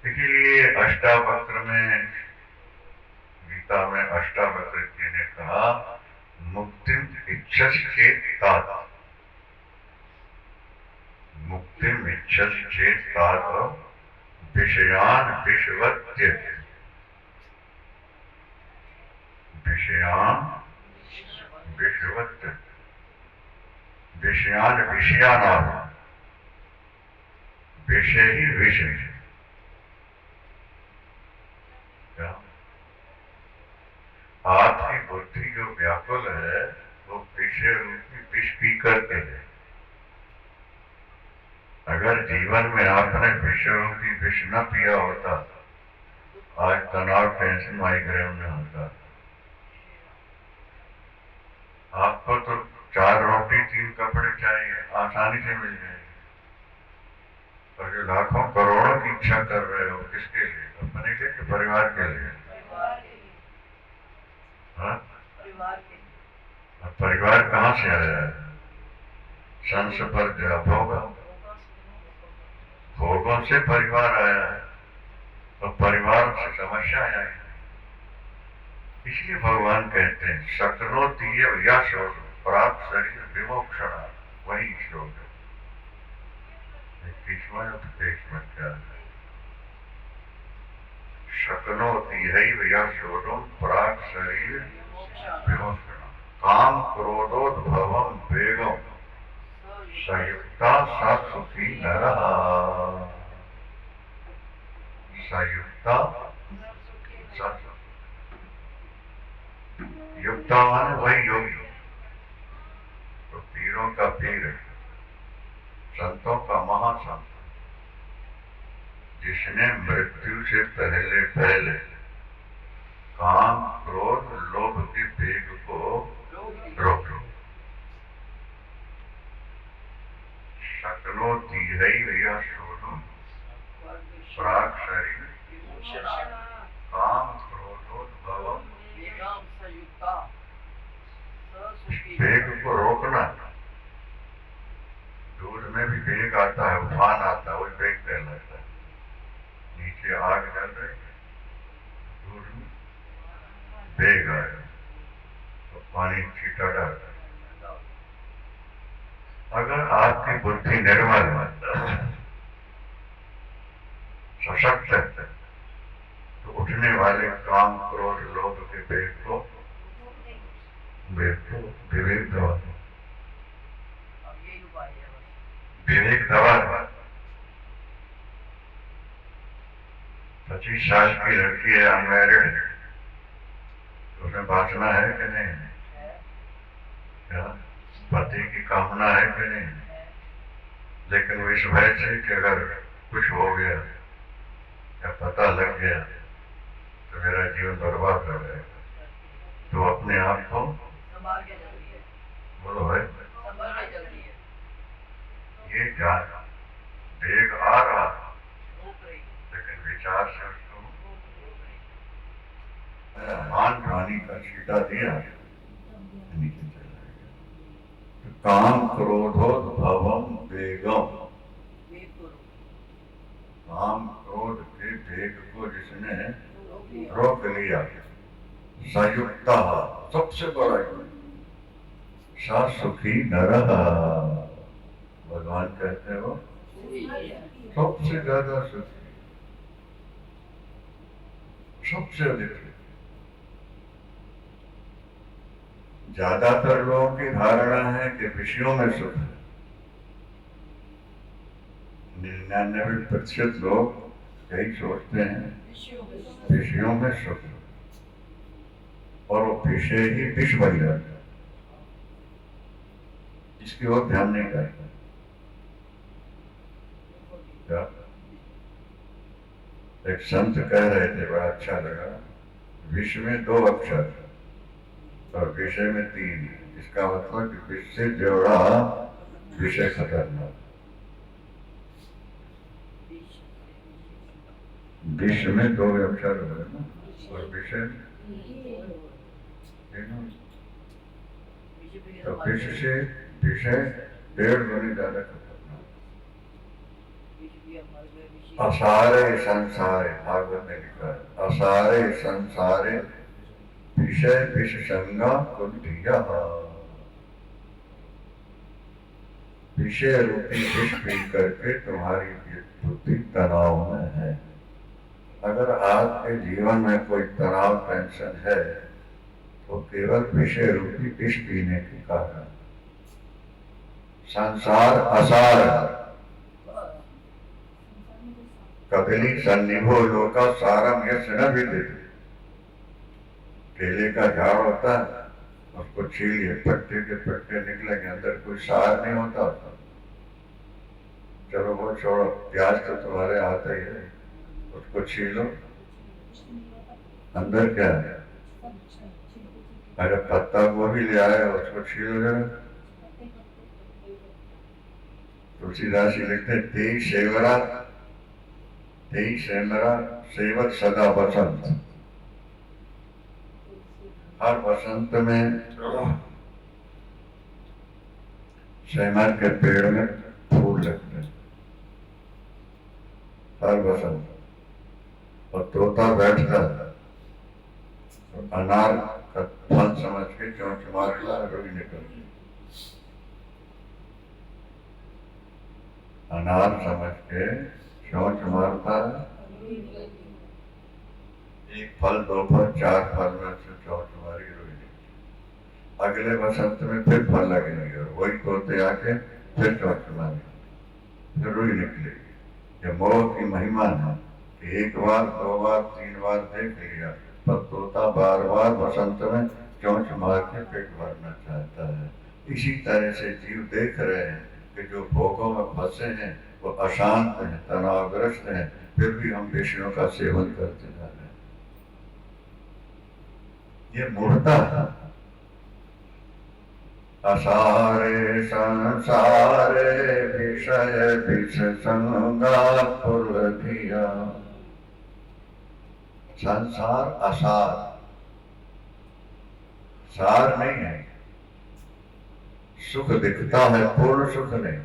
इसीलिए अष्टावक्र में, गीता में अष्टावक्र जी ने कहा, मुक्तिम इच्छसि चेत् तात, मुक्तिम इच्छसि चेत् तात विषयान विषवत्य, विषयान विषवत्य, विषयान विषयानाम, विषय ही विषय। क्या आपकी बुद्धि जो व्याकुल है वो विषय रूपी विष पी करके है। अगर जीवन में आपने विषय रूपी विष न पिया होता, आज तनाव, टेंशन, माइग्रेन न होता। आपको तो 4 रोटी 3 कपड़े चाहिए, आसानी से मिल जाएगी। और जो लाखों करोड़ों की इच्छा कर रहे हो, किसके लिए? अपने लिए कि परिवार के लिए? हाँ? परिवार कहाँ से आया है? संस पर भोग, भोगों से परिवार आया है, और परिवार से समस्या आई है। इसलिए भगवान कहते हैं शक्नोति या शोक प्राप्त शरीर विमोक्षणा, वही श्लोक है। 21वां उपदेश में क्या है? शक्नोति या शोकम प्राप्त शरीर विमोक्षणा, काम क्रोधोद्भवम वेगम संयुक्ता सा सुखी नरः, संयुक्ता सा, युक्ता माने वही योगी, तो पीरों का पीर, संतों का महासंत, जिसने मृत्यु से पहले पहले काम क्रोध लोभ के वेग को रोक लो। शक्नोति या शोधुम प्राक शरीर काम क्रोधोद्भवम, वेग को रोकना। दूध में भी वेग आता है, उफान आता है, वही वेग कहलाता है। नीचे आग जल रही है, दूध में वेग आया तो पानी छीटा डालता है। अगर आपकी बुद्धि निर्मल सशक्त है तो उठने वाले काम क्रोध लोभ के वेग को विवेक दवा, विवेक दवा। 25 साल की लड़की है, अनमैरिड है, तो उसमें वासना है कि नहीं? क्या पति की कामना है कि नहीं? लेकिन वो इस भय से कि अगर कुछ हो गया या पता लग गया तो मेरा जीवन बर्बाद हो जाएगा, तो अपने आप को बोलो है, ये जान वेग आ रहा, लेकिन विचार से उसको मान हानि का छीटा दिया, नीचे चला गया। तो काम क्रोधोद्भवम वेगम, काम क्रोध के वेग को जिसने रोक लिया, संयुक्ता, सबसे बड़ा सा सुखी नरः, भगवान कहते हो सबसे ज्यादा सुखी, सबसे अधिक। ज्यादातर लोगों की धारणा है कि विषयों में सुख है। 99% लोग यही सोचते हैं विषयों में सुख, और वो विषय ही विष बन जाता है, इसकी ओर ध्यान नहीं करता। एक संत कह रहे थे, बड़ा अच्छा लगा, विष में 2 अक्षर और विषय में 3, इसका मतलब कि विष से जोड़ा विषय खतरनाक। विष में 2 अक्षर हो ना, और विषय तो विष से विषय 1.5 गुनी ज्यादा खतरनाक। असारे संसारे, भागवत में लिखा है, असारे संसारे विषय विष संगा कुंठिया, विषय रूपी विष पी करके तुम्हारी बुद्धि तनाव में है। अगर आपके जीवन में कोई तनाव टेंशन है तो केवल विषय रूपी विष पीने के कारण। संसार असार, कपिली सन्निभो लोका सारम यश न विदित। केले का झाड़ होता है, उसको छीलिए, पत्ते के पत्ते निकलेंगे, अंदर कोई सार नहीं होता उसका। चलो वो छोड़ो, प्याज तो तुम्हारे आते ही है, उसको छीलो, अंदर क्या है? अरे पत्ता गोभी ले आए, उसको छीलो जरा। तुलसीदास जी लिखते हैं, तेई सेवरा तेई सेमरा सेवक सदा बसंत। हर बसंत में सेमर के पेड़ में फूल लगते हैं, हर बसंत। और तोता बैठता है, तो अनार का फल समझ के चोंच मारता है, रोई निकलती। अनार समझ के चोंच मारता है, एक फल, दो फल, चार फल में से चोंच मारी, रोई निकली। अगले बसंत में फिर फल लगेंगे और वही तोते आके फिर चोंच मारेंगे, फिर रोई निकलेगी। ये मोह की महिमा है कि एक बार, दो बार, तीन बार देख लिया, पर तोता बार बार बसंत में चोंच मार के पेट भरना चाहता है। इसी तरह से जीव देख रहे हैं कि जो भोगों में फंसे हैं वो अशांत हैं, तनावग्रस्त हैं, फिर भी हम विषयों का सेवन करते जा रहे हैं। ये मूर्ता है। असारे संसारे विषय विष संगा पुरधिया। संसार असार, सार नहीं है। सुख दिखता है, पूर्ण सुख नहीं।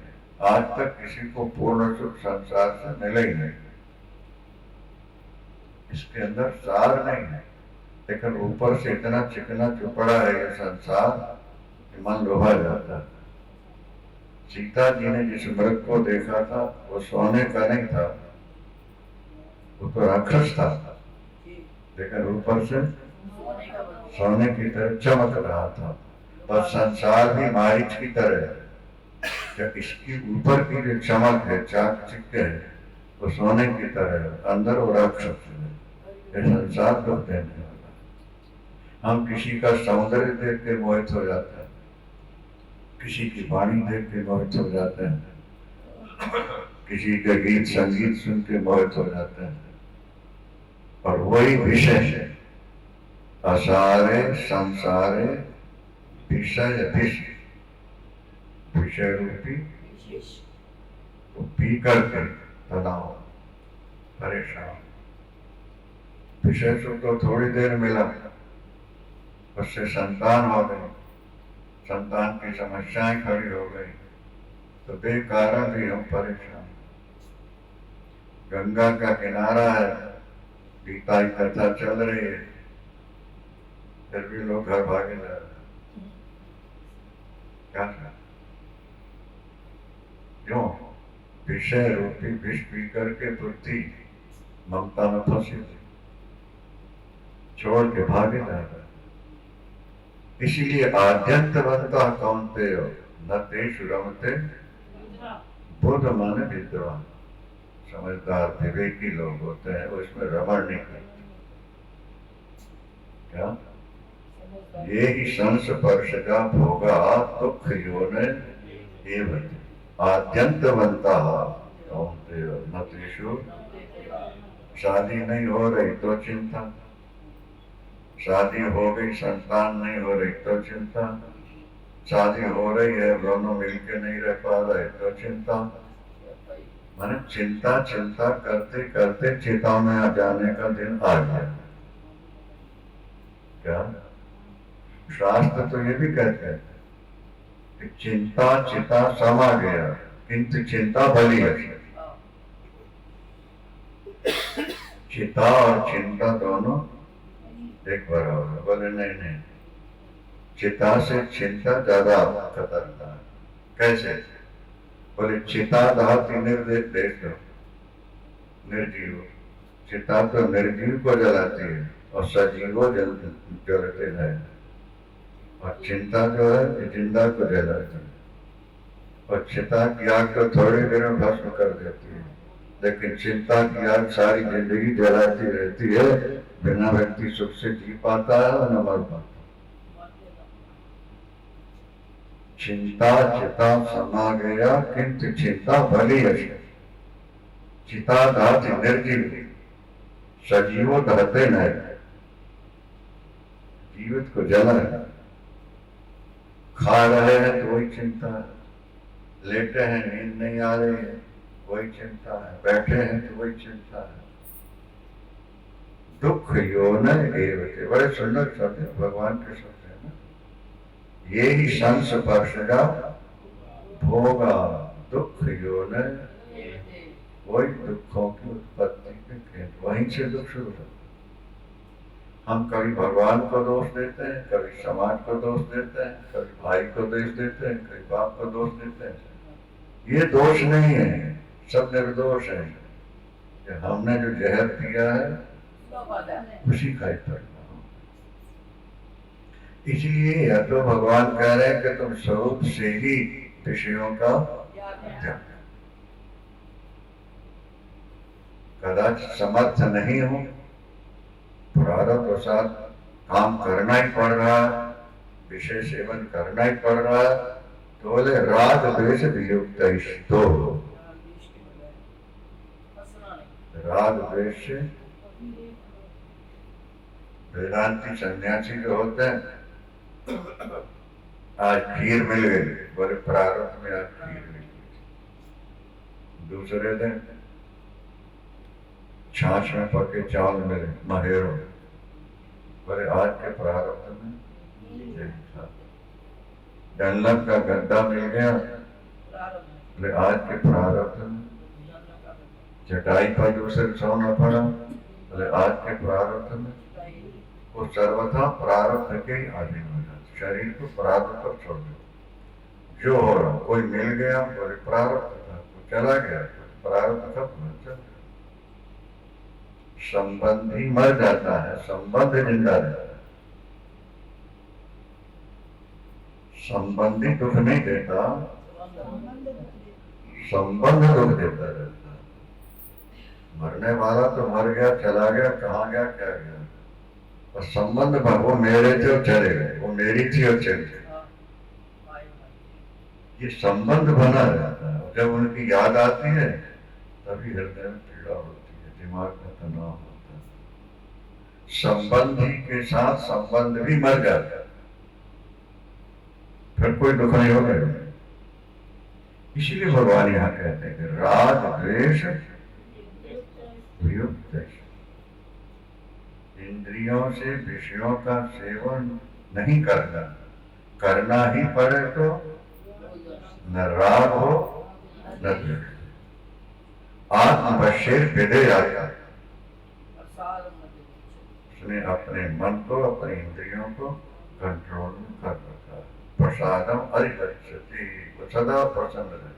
आज तक किसी को पूर्ण सुख संसार से मिले ही नहीं। इसके अंदर सार नहीं है, लेकिन ऊपर से इतना चिकना चुपड़ा है ये संसार कि मन लोभा जाता है। सीता जी ने जिस मृग को देखा था वो सोने का नहीं था, वो तो राक्षस था, लेकिन ऊपर से सोने की तरह चमक रहा था। और संसार भी मारिच की तरह है, जब इसकी ऊपर की जो चमक है, चाकचिक है, वो सोने की तरह है, अंदर वो राक्षस है। ये संसार दुख देने वाला। हम किसी का सौंदर्य देख के मोहित हो जाते हैं, किसी की वाणी देख के मोहित हो जाते हैं, किसी के गीत संगीत सुन के मोहित हो जाते हैं। और वही विषय है, असारे संसारे विषय विष, विषय रूपी तो पी करके तनाव, परेशान। विषय सुख तो थोड़ी देर मिला, उससे संतान हो गई, संतान की समस्याएं खड़ी हो गई, तो बेकारण भी हम परेशान। गंगा का किनारा है, गीता की कथा चल रही है, फिर भी लोग घर भागे जा रहे हैं। क्या था? क्यों? विषय रूपी विष पी करके बुद्धि ममता में फंसी थी, छोड़ के भागे जा रहा है। इसीलिए आद्यंतवंतः कौन्तेय न तेषु रमते बुद्ध माने विद्वान। समझदार विवेकी लोग होते हैं, वो इसमें रमण नहीं करते। क्या? ये ही संस्पर्शजा भोगा दुख योने एवं आद्यंतवंतः कौन्तेय न तेषु। शादी नहीं हो रही तो चिंता, शादी हो गई संतान नहीं हो रही तो चिंता, शादी हो रही है दोनों मिलके नहीं रह पा रहे तो चिंता। माने चिंता चिंता करते करते चिता में आ जाने का दिन आ गया। क्या? शास्त्र तो ये भी कहते हैं कि चिंता चिता समा गया, किंतु चिंता बली है। चिता और चिंता दोनों एक बराबर है। बोले नहीं नहीं, चिता से चिंता ज्यादा खतरनाक। कैसे? बोले चिता दहति निर्देश निर्जीव, चिता तो निर्जीव को जलाती है और सजीवों जलते हैं, और चिंता जो है जिंदा को जलाती है। और चिता की आग तो थोड़ी देर में भस्म कर देती है, लेकिन चिंता की आग सारी जिंदगी जलाती रहती है। बिना व्यक्ति सुख से जी पाता है और न मर पाता। चिंता चिता समा गया किंतु चिंता भली है। चिता दहति निर्जीव, सजीवों दहते नहीं, जीवित को जला है। खा रहे हैं तो वही चिंता है, लेटे हैं नींद नहीं आ रही है वही चिंता है, बैठे हैं तो वही चिंता है। दुख योन एवते, बड़े सुंदर शब्द है, भगवान के शब्द है ना। ये ही संस्पर्शजा भोगा दुख योन, वही दुखों की उत्पत्ति के केंद्र, वहीं से दुख शुरू होता है। हम कभी भगवान को दोष देते हैं, कभी समाज को दोष देते हैं, कभी भाई को दोष देते हैं, कभी बाप को दोष देते हैं। ये दोष नहीं है, सब निर्दोष है। कि हमने जो जहर पिया है उसी का ही परिणाम। इसलिए या तो भगवान कह रहे हैं कि तुम स्वरूप से ही विषयों का त्याग, कदाचित समर्थ नहीं हो, प्रारब्ध के साथ काम करना ही पड़ रहा है, विषय सेवन करना ही पड़ रहा है, तो बोले राग द्वेष वियुक्त तो, राग द्वेष से वेदांती सन्यासी जो होते हैं, आज खीर मिल गई, बोले प्रारब्ध में आज खीर मिल गई। दूसरे दिन छाछ में पके चावल मिले महेरो, बोले आज के प्रारब्ध में जन्नत का गद्दा मिल गया, बोले आज के प्रारब्ध में चटाई पर दूसरे सोना पड़ा, बोले आज के प्रारब्ध में। वो सर्वथा प्रारब्ध के ही आधीन हो जाता, शरीर को प्रारब्ध पर छोड़ दो। जो हो रहा कोई मिल गया, बोले प्रारब्ध था, तो चला गया, प्रारब्ध खत्म, चल गया। संबंधी मर जाता है, संबंध जिंदा रहता है। संबंधी दुख नहीं देता, संबंध दुख देता रहता है। मरने वाला तो मर गया, चला गया, कहाँ गया, क्या गया, और संबंध पर वो मेरे थे और चले गए, वो मेरी थी और चले गए। ये संबंध बना रहता है। जब उनकी याद आती है तभी हृदय में पीड़ा होती है, दिमाग में तनाव होता है। संबंधी के साथ संबंध भी मर जाता है, फिर कोई दुख नहीं होगा। इसलिए भगवान यहाँ कहते हैं कि राग द्वेष वियुक्त, इंद्रियों से विषयों का सेवन नहीं करना, करना ही पड़े तो न राग हो न द्वेष। आत्मवश्य विधेय आता, उसने अपने मन को, अपनी इंद्रियों को कंट्रोल में कर रखा है। प्रसादम अरिहर्षति, वो सदा प्रसन्न रहता है।